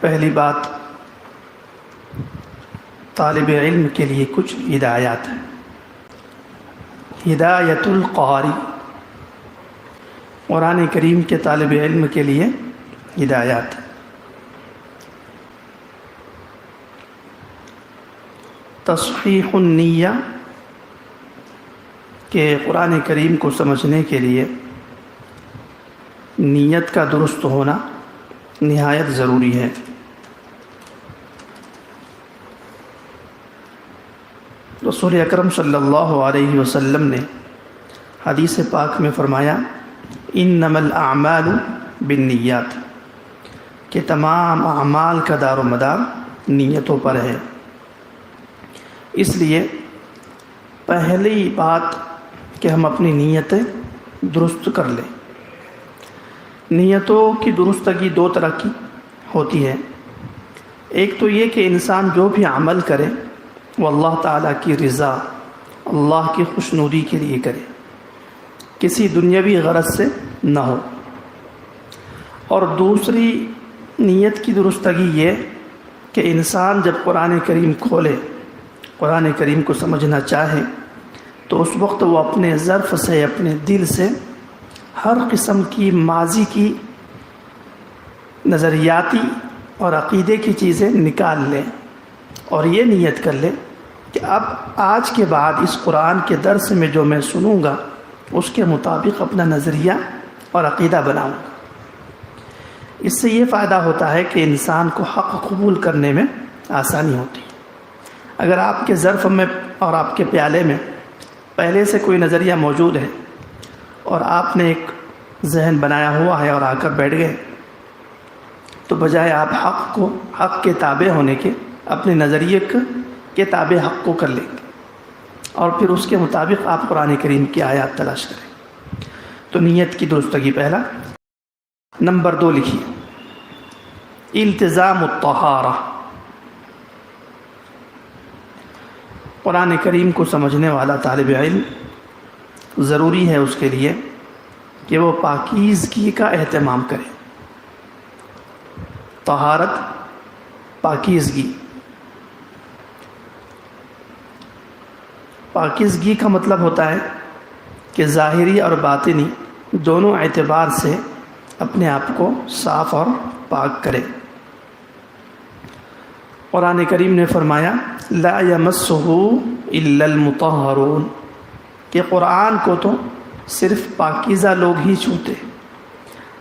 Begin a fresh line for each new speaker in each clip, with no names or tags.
پہلی بات، طالب علم کے لیے کچھ ہدایات ہیں۔ ہدایت القاری، قرآن کریم کے طالب علم کے لیے ہدایات۔ تصحیح النیہ، کہ قرآن کریم کو سمجھنے کے لیے نیت کا درست ہونا نہایت ضروری ہے۔ رسول اکرم صلی اللہ علیہ وسلم نے حدیث پاک میں فرمایا انما الاعمال بالنیات، کہ تمام اعمال کا دار و مدار نیتوں پر ہے۔ اس لیے پہلی بات کہ ہم اپنی نیتیں درست کر لیں۔ نیتوں کی درستگی دو طرح کی ہوتی ہے۔ ایک تو یہ کہ انسان جو بھی عمل کرے وہ اللہ تعالیٰ کی رضا، اللہ کی خوشنودی کے لیے کرے، کسی دنیاوی غرض سے نہ ہو۔ اور دوسری نیت کی درستگی یہ کہ انسان جب قرآن کریم کھولے، قرآن کریم کو سمجھنا چاہے، تو اس وقت وہ اپنے ظرف سے، اپنے دل سے ہر قسم کی ماضی کی نظریاتی اور عقیدے کی چیزیں نکال لیں، اور یہ نیت کر لیں کہ اب آج کے بعد اس قرآن کے درس میں جو میں سنوں گا اس کے مطابق اپنا نظریہ اور عقیدہ بناؤں گا۔ اس سے یہ فائدہ ہوتا ہے کہ انسان کو حق قبول کرنے میں آسانی ہوتی ہے۔ اگر آپ کے ظرف میں اور آپ کے پیالے میں پہلے سے کوئی نظریہ موجود ہے اور آپ نے ایک ذہن بنایا ہوا ہے اور آ کر بیٹھ گئے، تو بجائے آپ حق کے تابع ہونے کے اپنے نظریے کے تابع حق کو کر لیں گے، اور پھر اس کے مطابق آپ قرآن کریم کی آیات تلاش کریں۔ تو نیت کی درستگی پہلا۔ نمبر 2 لکھیے، التزام الطہارہ۔ قرآن کریم کو سمجھنے والا طالب علم ضروری ہے اس کے لیے کہ وہ پاکیزگی کا اہتمام کرے۔ طہارت، پاکیزگی۔ پاکیزگی کا مطلب ہوتا ہے کہ ظاہری اور باطنی دونوں اعتبار سے اپنے آپ کو صاف اور پاک کرے۔ قرآن کریم نے فرمایا لا یمسہ الا المطہرون، کہ قرآن کو تو صرف پاکیزہ لوگ ہی چھوتے۔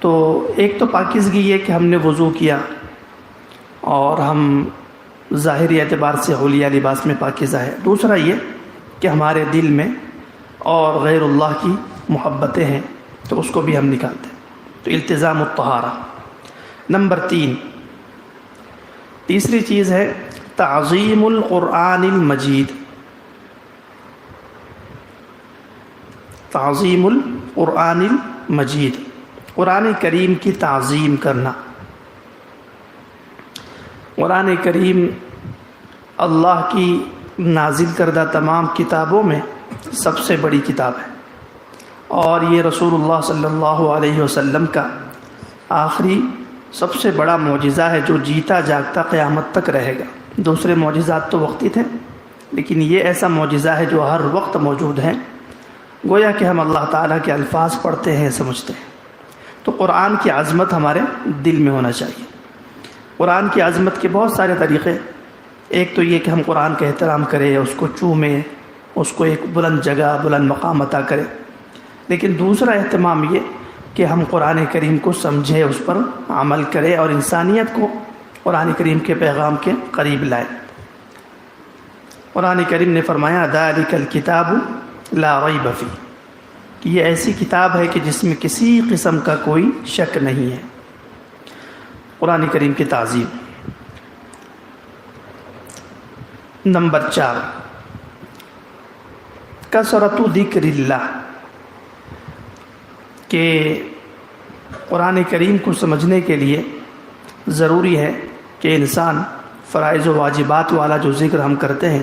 تو ایک تو پاکیزگی یہ کہ ہم نے وضو کیا اور ہم ظاہری اعتبار سے حلیہ لباس میں پاکیزہ ہے۔ دوسرا یہ کہ ہمارے دل میں اور غیر اللہ کی محبتیں ہیں، تو اس کو بھی ہم نکالتے ہیں۔ تو التزام الطہارہ۔ نمبر 3، تیسری چیز ہے تعظیم القرآن المجید۔ تعظیم القرآن المجید، قرآن کریم کی تعظیم کرنا۔ قرآن کریم اللہ کی نازل کردہ تمام کتابوں میں سب سے بڑی کتاب ہے، اور یہ رسول اللہ صلی اللہ علیہ وسلم کا آخری سب سے بڑا معجزہ ہے جو جیتا جاگتا قیامت تک رہے گا۔ دوسرے معجزات تو وقتی تھے، لیکن یہ ایسا معجزہ ہے جو ہر وقت موجود ہے، گویا کہ ہم اللہ تعالیٰ کے الفاظ پڑھتے ہیں، سمجھتے ہیں۔ تو قرآن کی عظمت ہمارے دل میں ہونا چاہیے۔ قرآن کی عظمت کے بہت سارے طریقے، ایک تو یہ کہ ہم قرآن کا احترام کریں، اس کو چومیں، اس کو ایک بلند جگہ، بلند مقام عطا کریں، لیکن دوسرا اہتمام یہ کہ ہم قرآن کریم کو سمجھیں، اس پر عمل کریں اور انسانیت کو قرآن کریم کے پیغام کے قریب لائیں۔ قرآن کریم نے فرمایا ذالک الکتاب لا ریب فیہ، کہ یہ ایسی کتاب ہے کہ جس میں کسی قسم کا کوئی شک نہیں ہے۔ قرآن کریم کی تعظیم۔ نمبر 4، کثرت ذکر اللہ، کہ قرآن کریم کو سمجھنے کے لیے ضروری ہے کہ انسان فرائض و واجبات والا جو ذکر ہم کرتے ہیں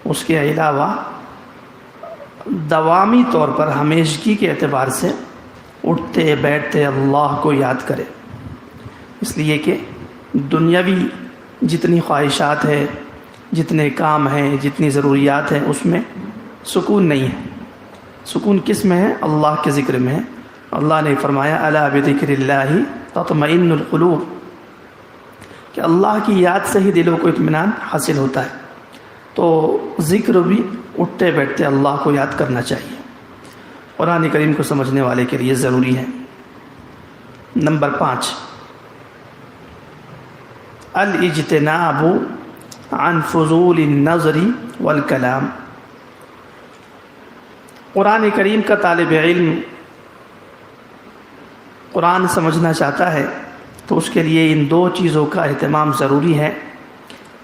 اس کے علاوہ دوامی طور پر ہمیشگی کے اعتبار سے اٹھتے بیٹھتے اللہ کو یاد کرے، اس لیے کہ دنیاوی جتنی خواہشات ہے، جتنے کام ہیں، جتنی ضروریات ہیں، اس میں سکون نہیں ہے۔ سکون کس میں ہے؟ اللہ کے ذکر میں ہے۔ اللہ نے فرمایا الا بذکر اللہ تطمئن القلوب، کہ اللہ کی یاد سے ہی دلوں کو اطمینان حاصل ہوتا ہے۔ تو ذکر بھی اٹھتے بیٹھتے اللہ کو یاد کرنا چاہیے، قرآن کریم کو سمجھنے والے کے لیے ضروری ہے۔ نمبر 5، الاجتناب عن فضول النظر والکلام۔ قرآن کریم کا طالب علم قرآن سمجھنا چاہتا ہے تو اس کے لیے ان 2 چیزوں کا اہتمام ضروری ہے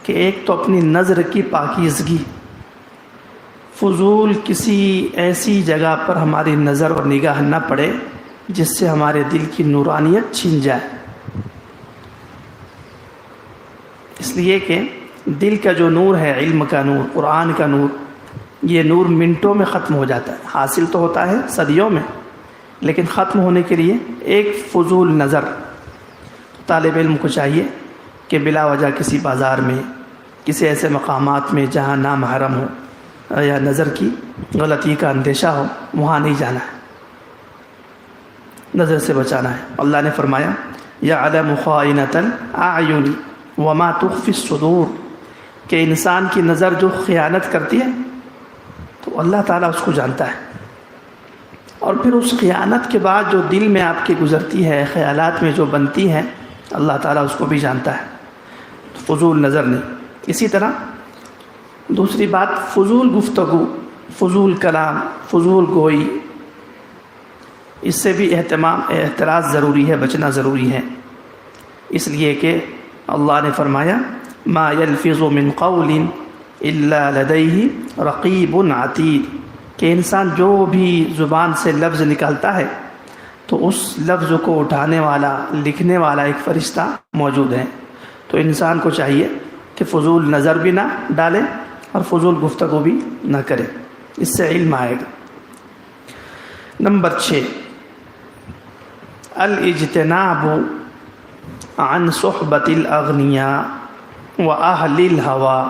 کہ ایک تو اپنی نظر کی پاکیزگی، فضول کسی ایسی جگہ پر ہماری نظر اور نگاہ نہ پڑے جس سے ہمارے دل کی نورانیت چھن جائے۔ اس لیے کہ دل کا جو نور ہے، علم کا نور، قرآن کا نور، یہ نور منٹوں میں ختم ہو جاتا ہے۔ حاصل تو ہوتا ہے صدیوں میں، لیکن ختم ہونے کے لیے ایک فضول نظر۔ طالب علم کو چاہیے کہ بلا وجہ کسی بازار میں، کسی ایسے مقامات میں جہاں نامحرم ہو یا نظر کی غلطی کا اندیشہ ہو، وہاں نہیں جانا ہے، نظر سے بچانا ہے۔ اللہ نے فرمایا یعلم خائنۃ الاعین وما تخفی الصدور، کہ انسان کی نظر جو خیانت کرتی ہے تو اللہ تعالیٰ اس کو جانتا ہے، اور پھر اس خیانت کے بعد جو دل میں آپ کے گزرتی ہے، خیالات میں جو بنتی ہیں، اللہ تعالیٰ اس کو بھی جانتا ہے۔ فضول نظر نہیں۔ اسی طرح دوسری بات، فضول گفتگو، فضول کلام، فضول گوئی، اس سے بھی احتراز ضروری ہے، بچنا ضروری ہے۔ اس لیے کہ اللہ نے فرمایا ما یلفظ من قول الا لدیہ رقیب عتید، کہ انسان جو بھی زبان سے لفظ نکالتا ہے تو اس لفظ کو اٹھانے والا، لکھنے والا ایک فرشتہ موجود ہے۔ تو انسان کو چاہیے کہ فضول نظر بھی نہ ڈالے اور فضول گفتگو بھی نہ کرے، اس سے علم آئے گا۔ نمبر 6، الاجتناب عن صحبت الاغنیاء واہل الہوى۔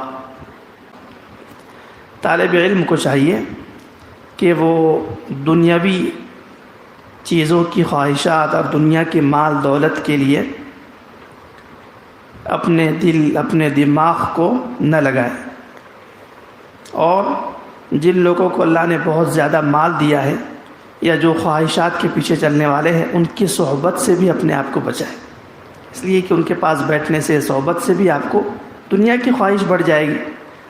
طالب علم کو چاہیے کہ وہ دنیاوی چیزوں کی خواہشات اور دنیا کے مال دولت کے لیے اپنے دل، اپنے دماغ کو نہ لگائے، اور جن لوگوں کو اللہ نے بہت زیادہ مال دیا ہے یا جو خواہشات کے پیچھے چلنے والے ہیں، ان کی صحبت سے بھی اپنے آپ کو بچائے، اس لیے کہ ان کے پاس بیٹھنے سے، صحبت سے بھی آپ کو دنیا کی خواہش بڑھ جائے گی۔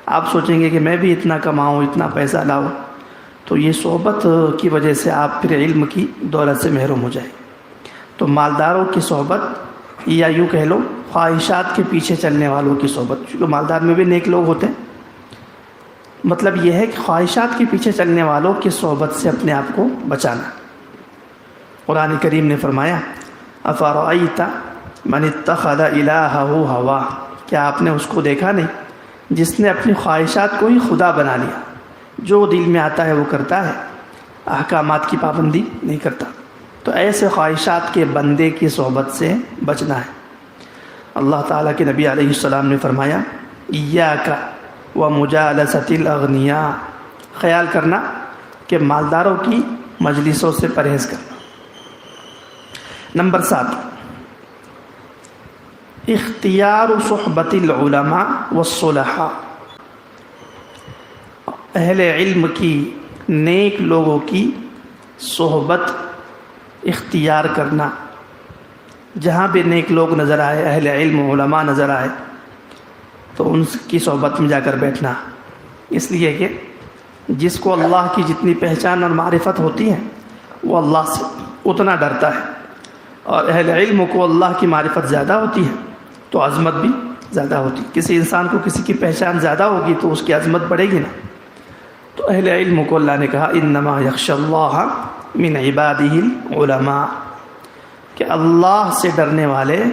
آپ سوچیں گے کہ میں بھی اتنا کماؤں، اتنا پیسہ لاؤں، تو یہ صحبت کی وجہ سے آپ پھر علم کی دولت سے محروم ہو جائیں۔ تو مالداروں کی صحبت، یا یوں کہہ لو خواہشات کے پیچھے چلنے والوں کی صحبت، کیونکہ مالدار میں بھی نیک لوگ ہوتے ہیں، مطلب یہ ہے کہ خواہشات کے پیچھے چلنے والوں کی صحبت سے اپنے آپ کو بچانا۔ قرآن کریم نے فرمایا افرأیت من اتخذ الہہ ہوا، کیا آپ نے اس کو دیکھا نہیں جس نے اپنی خواہشات کو ہی خدا بنا لیا، جو دل میں آتا ہے وہ کرتا ہے، احکامات کی پابندی نہیں کرتا۔ تو ایسے خواہشات کے بندے کی صحبت سے بچنا ہے۔ اللہ تعالیٰ کے نبی علیہ السلام نے فرمایا ایاک ومجالست الاغنیاء، خیال کرنا کہ مالداروں کی مجلسوں سے پرہیز کرنا۔ نمبر 7، اختیار صحبت العلماء والصلحاء، اہل علم کی، نیک لوگوں کی صحبت اختیار کرنا۔ جہاں بھی نیک لوگ نظر آئے، اہل علم، علماء نظر آئے، تو ان کی صحبت میں جا کر بیٹھنا، اس لیے کہ جس کو اللہ کی جتنی پہچان اور معرفت ہوتی ہے وہ اللہ سے اتنا ڈرتا ہے، اور اہل علم کو اللہ کی معرفت زیادہ ہوتی ہے تو عظمت بھی زیادہ ہوتی ہے۔ کسی انسان کو کسی کی پہچان زیادہ ہوگی تو اس کی عظمت بڑھے گی نا۔ تو اہل علم کو اللہ نے کہا انما یخشی اللہ من عبادہ العلماء، کہ اللہ سے ڈرنے والے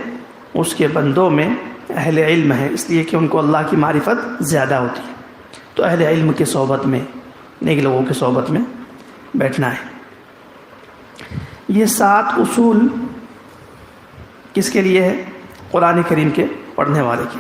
اس کے بندوں میں اہل علم ہیں، اس لیے کہ ان کو اللہ کی معرفت زیادہ ہوتی ہے۔ تو اہل علم کی صحبت میں، نیک لوگوں کی صحبت میں بیٹھنا ہے۔ یہ 7 اصول کس کے لیے ہے؟ قرآن کریم کے پڑھنے والے کی.